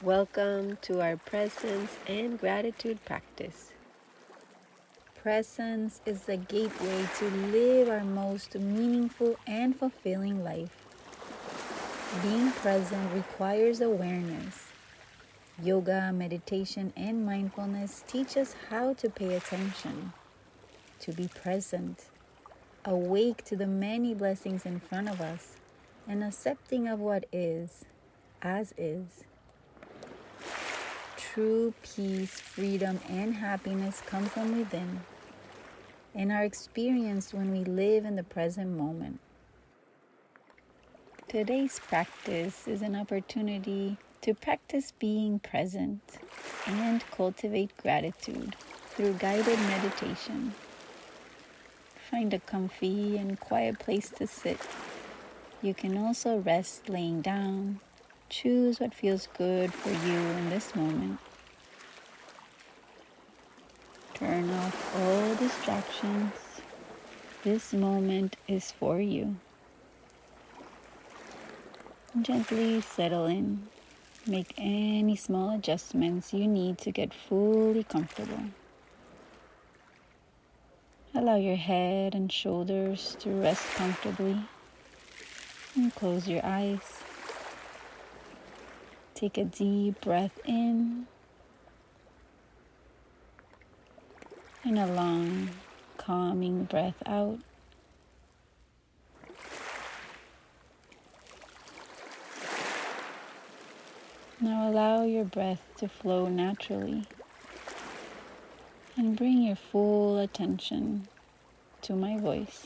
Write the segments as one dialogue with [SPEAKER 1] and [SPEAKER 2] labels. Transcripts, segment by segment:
[SPEAKER 1] Welcome to our presence and gratitude practice.
[SPEAKER 2] Presence is the gateway to live our most meaningful and fulfilling life. Being present requires awareness. Yoga, meditation, and mindfulness teach us how to pay attention, to be present, awake to the many blessings in front of us, and accepting of what is, as is. True peace, freedom, and happiness come from within and are experienced when we live in the present moment. Today's practice is an opportunity to practice being present and cultivate gratitude through guided meditation. Find a comfy and quiet place to sit. You can also rest laying down. Choose what feels good for you in this moment. Turn off all distractions. This moment is for you. Gently settle in. Make any small adjustments you need to get fully comfortable. Allow your head and shoulders to rest comfortably. And close your eyes. Take a deep breath in and a long, calming breath out. Now allow your breath to flow naturally and bring your full attention to my voice.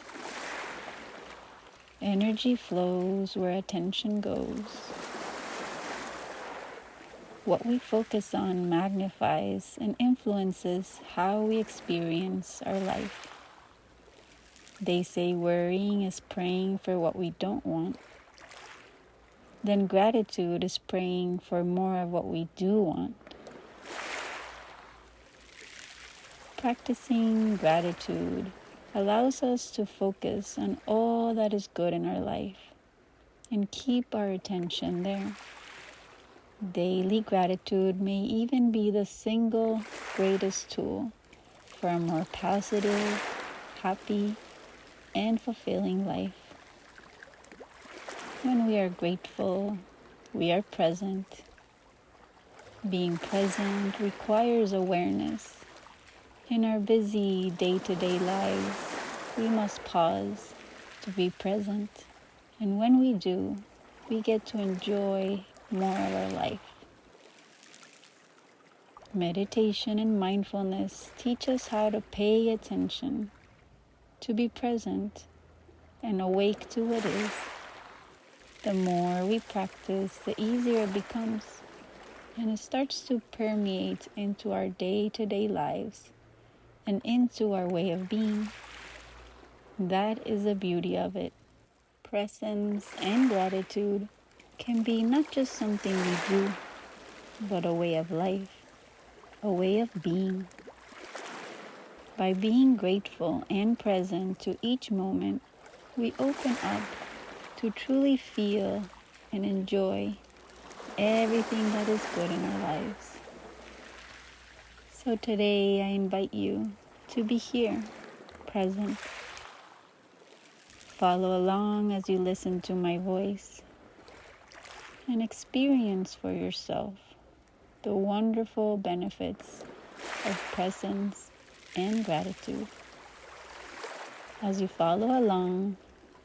[SPEAKER 2] Energy flows where attention goes. What we focus on magnifies and influences how we experience our life. They say worrying is praying for what we don't want. Then gratitude is praying for more of what we do want. Practicing gratitude allows us to focus on all that is good in our life and keep our attention there. Daily gratitude may even be the single greatest tool for a more positive, happy, and fulfilling life. When we are grateful, we are present. Being present requires awareness. In our busy day-to-day lives, we must pause to be present. And when we do, we get to enjoy more of our life. Meditation and mindfulness teach us how to pay attention, to be present, and awake to what is. The more we practice, the easier it becomes, and it starts to permeate into our day-to-day lives and into our way of being. That is the beauty of it. Presence and gratitude can be not just something we do, but a way of life, a way of being. By being grateful and present to each moment, we open up to truly feel and enjoy everything that is good in our lives. So today I invite you to be here, present. Follow along as you listen to my voice and experience for yourself the wonderful benefits of presence and gratitude. As you follow along,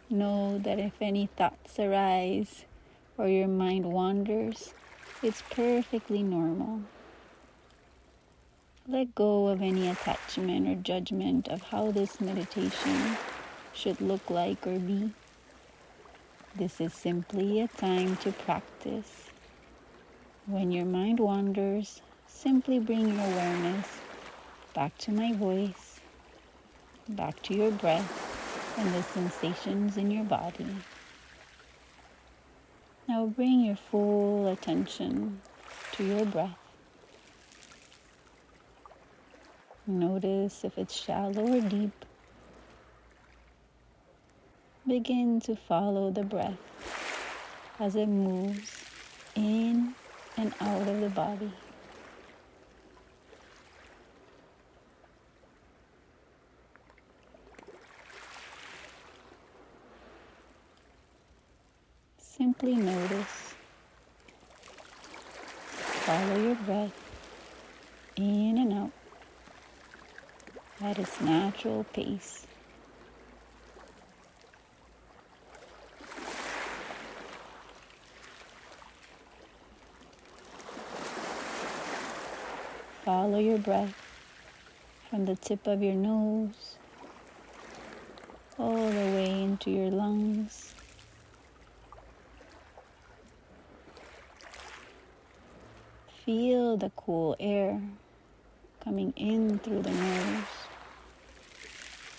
[SPEAKER 2] know that if any thoughts arise or your mind wanders, it's perfectly normal. Let go of any attachment or judgment of how this meditation should look like or be. This is simply a time to practice. When your mind wanders, simply bring your awareness back to my voice, back to your breath and the sensations in your body. Now bring your full attention to your breath. Notice if it's shallow or deep. Begin to follow the breath as it moves in and out of the body. Simply notice. Follow your breath in and out at its natural pace. Follow your breath from the tip of your nose all the way into your lungs. Feel the cool air coming in through the nose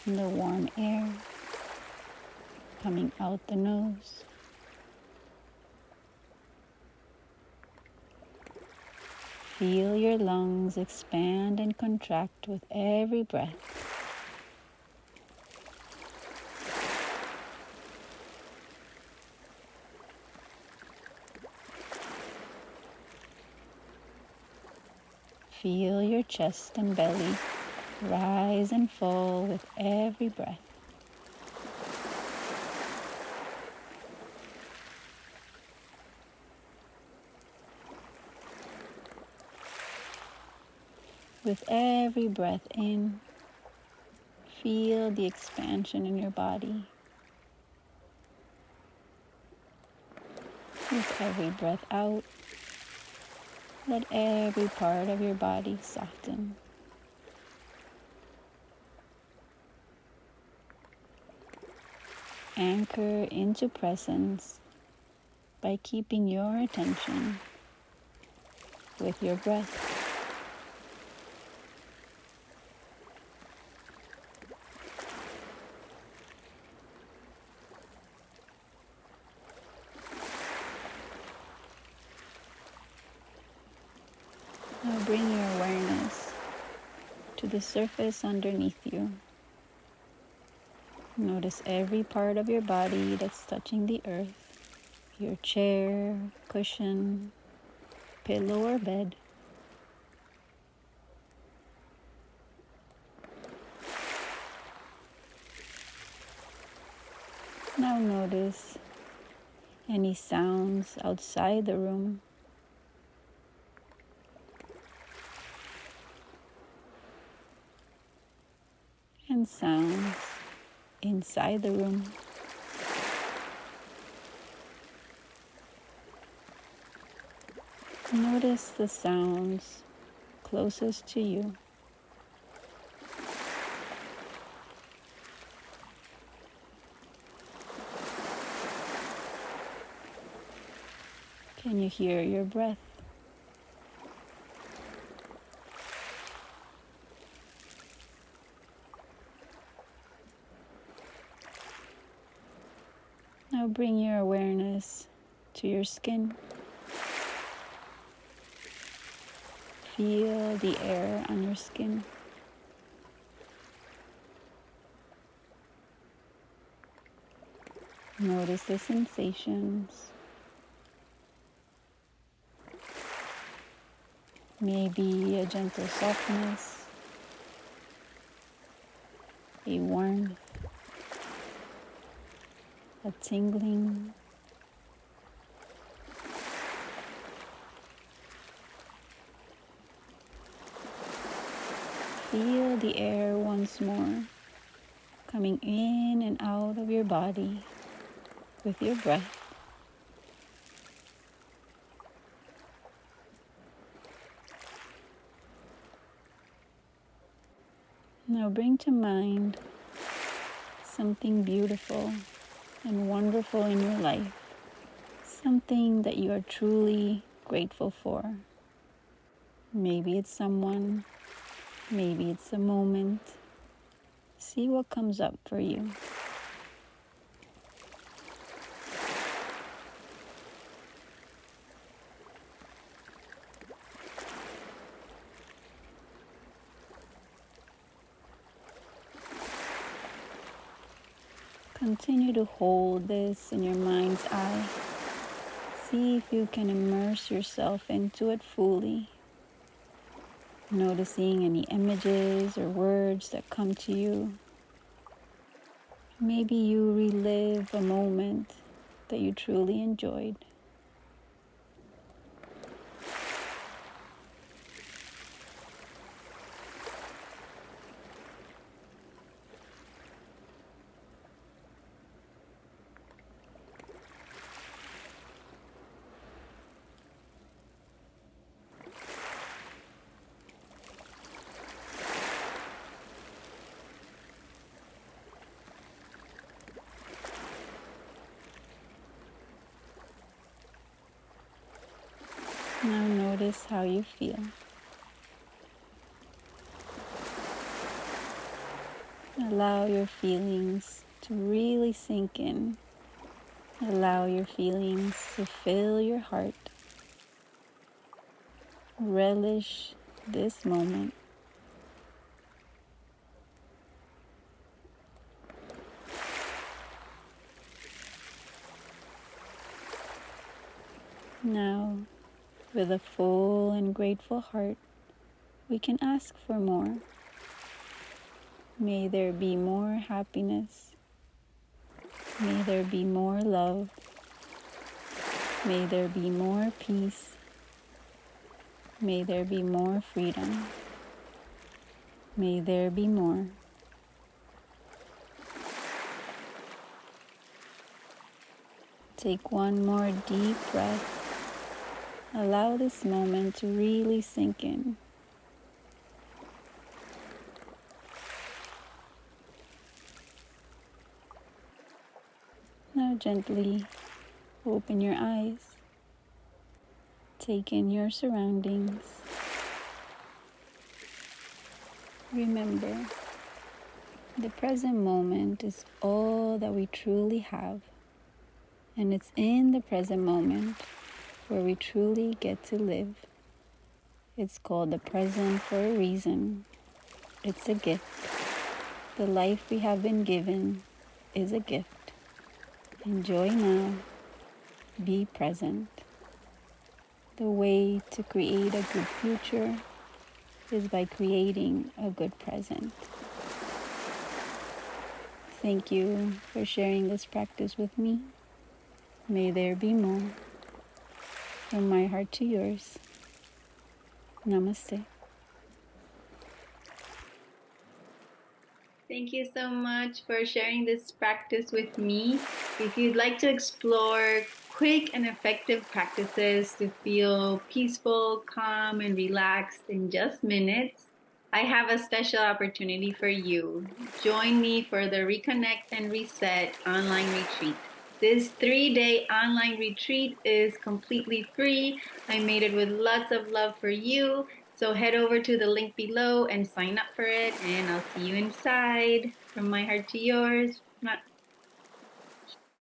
[SPEAKER 2] and the warm air coming out the nose. Feel your lungs expand and contract with every breath. Feel your chest and belly rise and fall with every breath. With every breath in, feel the expansion in your body. With every breath out, let every part of your body soften. Anchor into presence by keeping your attention with your breath. Now bring your awareness to the surface underneath you. Notice every part of your body that's touching the earth, your chair, cushion, pillow, or bed. Now notice any sounds outside the room. And sounds inside the room. Notice the sounds closest to you. Can you hear your breath? Now bring your awareness to your skin. Feel the air on your skin. Notice the sensations. Maybe a gentle softness, a warmth, a tingling. Feel the air once more, coming in and out of your body with your breath. Now bring to mind something beautiful and wonderful in your life, something that you are truly grateful for. Maybe it's someone, maybe it's a moment. See what comes up for you. Continue to hold this in your mind's eye. see if you can immerse yourself into it fully, noticing any images or words that come to you. Maybe you relive a moment that you truly enjoyed. Now notice how you feel. Allow your feelings to really sink in. Allow your feelings to fill your heart. Relish this moment. Now, with a full and grateful heart, we can ask for more. May there be more happiness. May there be more love. May there be more peace. May there be more freedom. May there be more. Take one more deep breath. Allow this moment to really sink in. Now gently open your eyes. Take in your surroundings. Remember, the present moment is all that we truly have. And it's in the present moment where we truly get to live. It's called the present for a reason. It's a gift. The life we have been given is a gift. Enjoy now. Be present. The way to create a good future is by creating a good present. Thank you for sharing this practice with me. May there be more. From my heart to yours. Namaste.
[SPEAKER 3] Thank you so much for sharing this practice with me. If you'd like to explore quick and effective practices to feel peaceful, calm, and relaxed in just minutes, I have a special opportunity for you. Join me for the Reconnect and Reset online retreat. This 3-day online retreat is completely free. I made it with lots of love for you. So head over to the link below and sign up for it, and I'll see you inside. From my heart to yours.